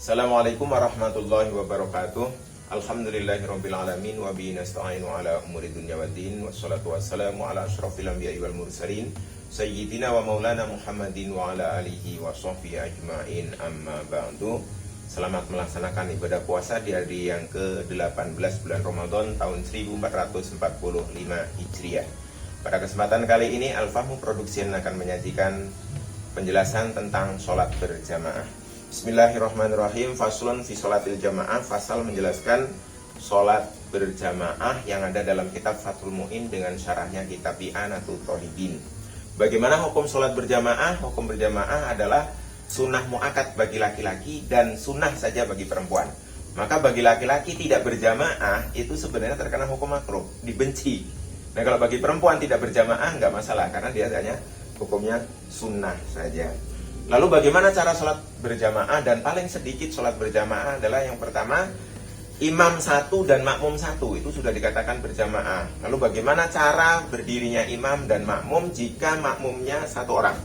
Assalamualaikum warahmatullahi wabarakatuh. Alhamdulillahirabbil alamin wa bihi nasta'inu ala umuri dunya waddin wassalatu wassalamu ala asyrafil anbiya'i wal mursalin sayyidina wa maulana Muhammadin wa ala alihi wa sahbihi ajmain, amma ba'du. Selamat melaksanakan ibadah puasa di hari yang ke-18 bulan Ramadan tahun 1445 Hijriah. Pada kesempatan kali ini Al-Fahmu Production akan menyajikan penjelasan tentang sholat berjamaah. Bismillahirrahmanirrahim. Faslun fi sholatil jamaah. Fasal menjelaskan sholat berjamaah yang ada dalam kitab Fathul Mu'in dengan syarahnya kitab I'anatul Thalibin. Bagaimana hukum sholat berjamaah? Hukum berjamaah adalah sunnah mu'akkad bagi laki-laki dan sunnah saja bagi perempuan. Maka bagi laki-laki tidak berjamaah itu sebenarnya terkena hukum makruh, dibenci. Nah, kalau bagi perempuan tidak berjamaah nggak masalah karena dia hanya hukumnya sunnah saja. Lalu bagaimana cara sholat berjamaah? Dan paling sedikit sholat berjamaah adalah yang pertama, imam satu dan makmum satu, itu sudah dikatakan berjamaah. Lalu bagaimana cara berdirinya imam dan makmum jika makmumnya satu orang?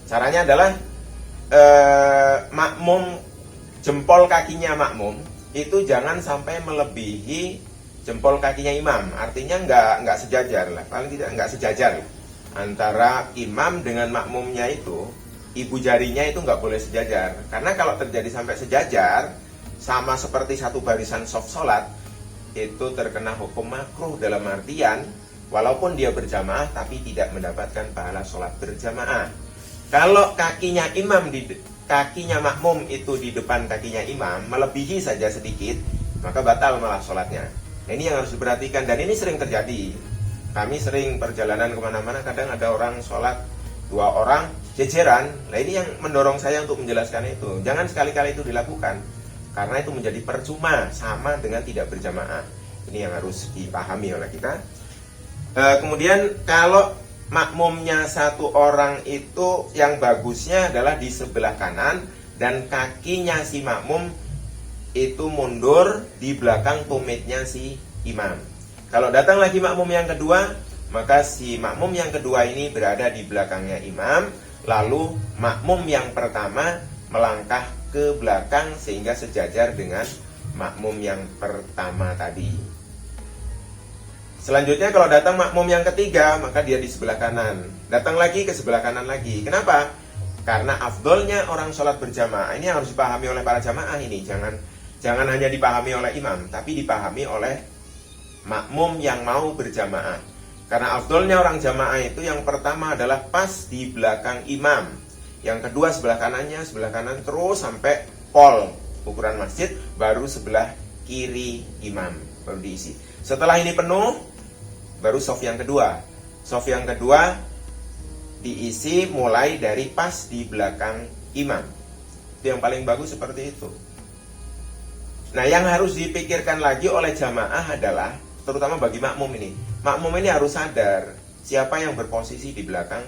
Caranya adalah makmum, jempol kakinya makmum itu jangan sampai melebihi jempol kakinya imam. Artinya nggak sejajar lah, paling tidak nggak sejajar lah. Antara imam dengan makmumnya itu, ibu jarinya itu nggak boleh sejajar. Karena kalau terjadi sampai sejajar, sama seperti satu barisan soft sholat, itu terkena hukum makruh dalam artian walaupun dia berjamaah tapi tidak mendapatkan pahala sholat berjamaah. Kalau kakinya makmum itu di depan kakinya imam melebihi saja sedikit, maka batal malah sholatnya. Nah, ini yang harus diperhatikan dan ini sering terjadi. Kami sering perjalanan kemana-mana, kadang ada orang sholat dua orang jejeran. Nah, ini yang mendorong saya untuk menjelaskan itu. Jangan sekali-kali itu dilakukan, karena itu menjadi percuma, sama dengan tidak berjamaah. Ini yang harus dipahami oleh kita. Kemudian kalau makmumnya satu orang itu, yang bagusnya adalah di sebelah kanan dan kakinya si makmum itu mundur di belakang tumitnya si imam. Kalau datang lagi makmum yang kedua, maka si makmum yang kedua ini berada di belakangnya imam, lalu makmum yang pertama melangkah ke belakang sehingga sejajar dengan makmum yang pertama tadi. Selanjutnya kalau datang makmum yang ketiga, maka dia di sebelah kanan. Datang lagi ke sebelah kanan lagi. Kenapa? Karena afdolnya orang sholat berjamaah ini harus dipahami oleh para jamaah ini. Jangan hanya dipahami oleh imam, tapi dipahami oleh makmum yang mau berjamaah. Karena afdolnya orang jamaah itu yang pertama adalah pas di belakang imam, yang kedua sebelah kanan terus sampai pol ukuran masjid, baru sebelah kiri imam baru diisi. Setelah ini penuh, baru shaf yang kedua. Shaf yang kedua diisi mulai dari pas di belakang imam. Itu yang paling bagus seperti itu. Nah, yang harus dipikirkan lagi oleh jamaah adalah, terutama bagi makmum ini. Makmum ini harus sadar siapa yang berposisi di belakang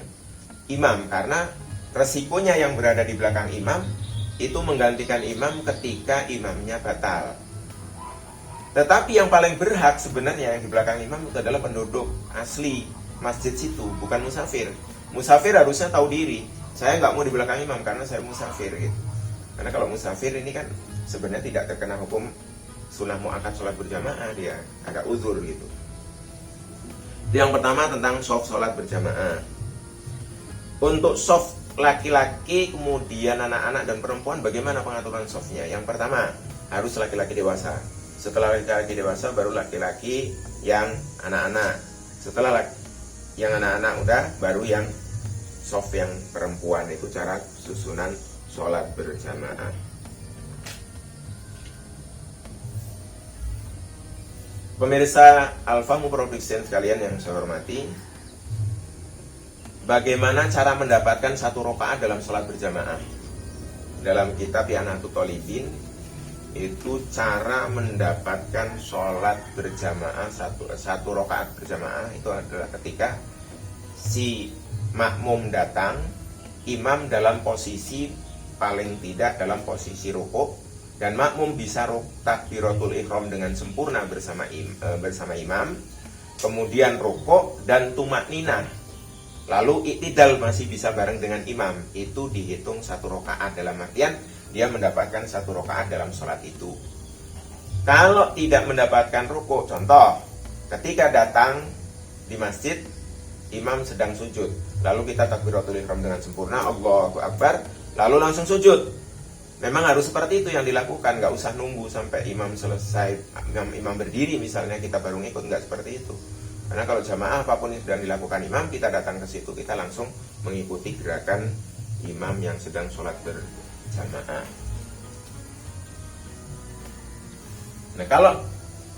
imam. Karena resikonya yang berada di belakang imam itu menggantikan imam ketika imamnya batal. Tetapi yang paling berhak sebenarnya yang di belakang imam itu adalah penduduk asli masjid situ, bukan musafir. Musafir harusnya tahu diri, saya nggak mau di belakang imam karena saya musafir gitu. Karena kalau musafir ini kan sebenarnya tidak terkena hukum sunnah mu'akkad sholat berjamaah, dia ada uzur gitu. Yang pertama tentang shaf sholat berjamaah. Untuk shaf laki-laki, kemudian anak-anak dan perempuan, bagaimana pengaturan shafnya? Yang pertama harus laki-laki dewasa. Setelah laki-laki dewasa baru laki-laki yang anak-anak. Setelah yang anak-anak udah, baru yang shaf yang perempuan. Itu cara susunan sholat berjamaah. Pemirsa Al-Fahmu Production sekalian yang saya hormati, bagaimana cara mendapatkan satu rakaat dalam sholat berjamaah? Dalam kitab I'anatul Thalibin itu cara mendapatkan sholat berjamaah satu rakaat berjamaah itu adalah ketika si makmum datang, imam dalam posisi paling tidak dalam posisi rukuk, dan makmum bisa takbiratul ihram dengan sempurna bersama imam, kemudian rukuk dan tumakninah, lalu iktidal masih bisa bareng dengan imam, itu dihitung satu rakaat. Dalam artian dia mendapatkan 1 rakaat dalam sholat itu. Kalau tidak mendapatkan rukuk, contoh ketika datang di masjid, imam sedang sujud, lalu kita takbiratul ihram dengan sempurna, Allahu Akbar, lalu langsung sujud. Memang harus seperti itu yang dilakukan, nggak usah nunggu sampai imam selesai, imam berdiri misalnya kita baru ngikut, nggak seperti itu. Karena kalau jamaah apapun yang sedang dilakukan imam, kita datang ke situ, kita langsung mengikuti gerakan imam yang sedang sholat berjamaah. Nah kalau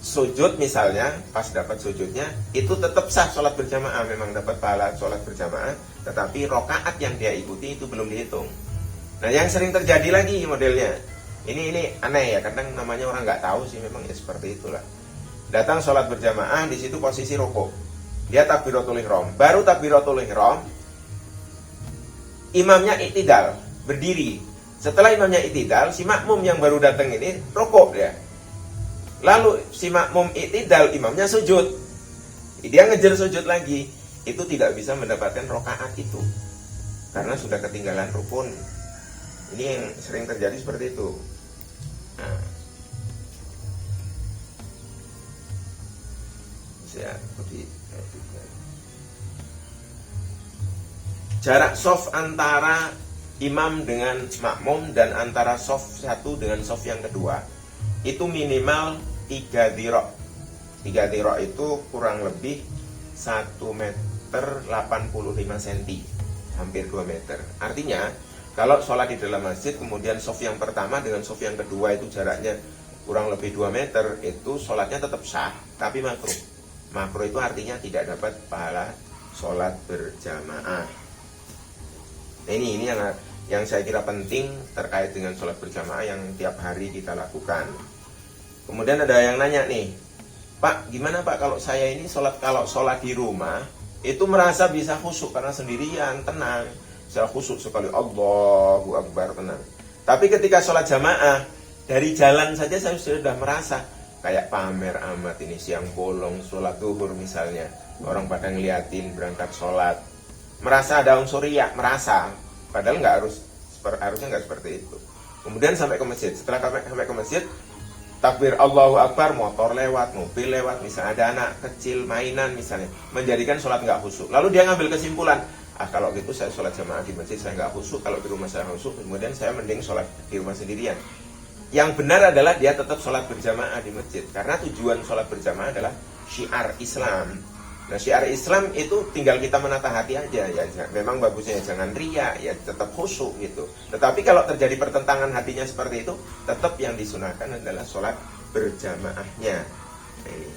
sujud misalnya, pas dapat sujudnya, itu tetap sah sholat berjamaah, memang dapat pahala sholat berjamaah, tetapi rokaat yang dia ikuti itu belum dihitung. Nah yang sering terjadi lagi modelnya, ini aneh ya, kadang namanya orang nggak tahu sih, memang ya seperti itulah. Datang sholat berjamaah, di situ posisi rukuk, dia takbiratul ihram, baru takbiratul ihram, imamnya i'tidal, berdiri. Setelah imamnya i'tidal, si makmum yang baru datang ini rukuk dia. Lalu si makmum i'tidal, imamnya sujud, dia ngejar sujud lagi, itu tidak bisa mendapatkan rakaat itu karena sudah ketinggalan rukun. Ini yang sering terjadi seperti itu. Nah, jarak shaf antara imam dengan makmum dan antara shaf satu dengan shaf yang kedua itu minimal 3 dhira'. 3 dhira' itu kurang lebih 1 meter 85 cm, hampir 2 meter. Artinya kalau sholat di dalam masjid, kemudian shaf yang pertama dengan shaf yang kedua itu jaraknya kurang lebih 2 meter, itu sholatnya tetap sah, tapi makruh. Makruh itu artinya tidak dapat pahala sholat berjamaah. Nah, ini yang saya kira penting terkait dengan sholat berjamaah yang tiap hari kita lakukan. Kemudian ada yang nanya nih, Pak, gimana Pak kalau saya ini kalau sholat di rumah itu merasa bisa khusyuk karena sendirian, tenang, saya khusyuk sekali, Allahu Akbar, tenang. Tapi ketika sholat jamaah dari jalan saja saya sudah merasa kayak pamer amat ini, siang bolong sholat zuhur misalnya, orang pada ngeliatin berangkat sholat, merasa ada unsur riya, merasa, padahal harusnya nggak seperti itu. Kemudian sampai ke masjid, setelah sampai ke masjid, takbir Allahu Akbar, motor lewat, mobil lewat, misalnya ada anak kecil mainan misalnya, menjadikan sholat nggak khusyuk. Lalu dia ngambil kesimpulan, kalau gitu saya sholat jamaah di masjid saya nggak khusyuk, kalau di rumah saya khusyuk, kemudian saya mending sholat di rumah sendirian. Yang benar adalah dia tetap sholat berjamaah di masjid, karena tujuan sholat berjamaah adalah syiar Islam. Nah syiar Islam itu tinggal kita menata hati aja, ya memang bagusnya jangan riya, ya tetap khusyuk gitu. Tetapi kalau terjadi pertentangan hatinya seperti itu, tetap yang disunahkan adalah sholat berjamaahnya. Ini.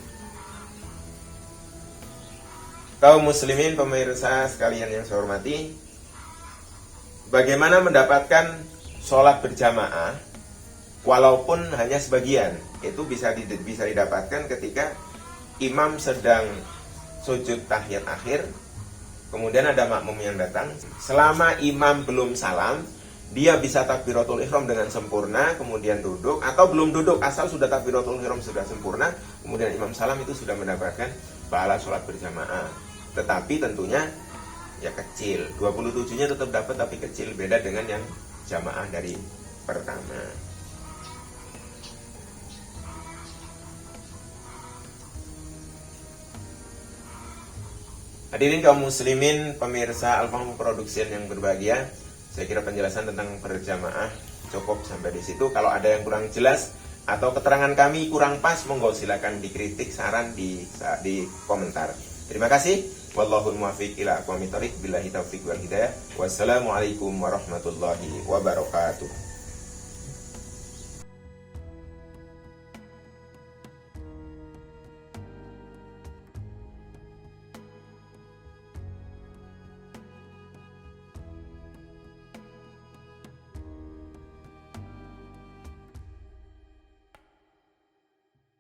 Kaum muslimin pemirsa sekalian yang saya hormati, bagaimana mendapatkan sholat berjamaah walaupun hanya sebagian? Itu bisa didapatkan ketika imam sedang sujud tahiyat akhir, kemudian ada makmum yang datang. Selama imam belum salam, dia bisa takbiratul ihram dengan sempurna, kemudian duduk, atau belum duduk, asal sudah takbiratul ihram sudah sempurna, kemudian imam salam, itu sudah mendapatkan pahala sholat berjamaah. Tetapi tentunya ya kecil, 27-nya tetap dapat tapi kecil, beda dengan yang jamaah dari pertama. Hadirin kaum muslimin, pemirsa Al-Fahmu Production yang berbahagia, saya kira penjelasan tentang berjamaah cukup sampai di situ. Kalau ada yang kurang jelas atau keterangan kami kurang pas, monggo silakan dikritik, saran di komentar. Terima kasih. Wallahul muwaffiq ila aqwamit thoriq, billahi taufiq wal hidayah. Wassalamualaikum warahmatullahi wabarakatuh.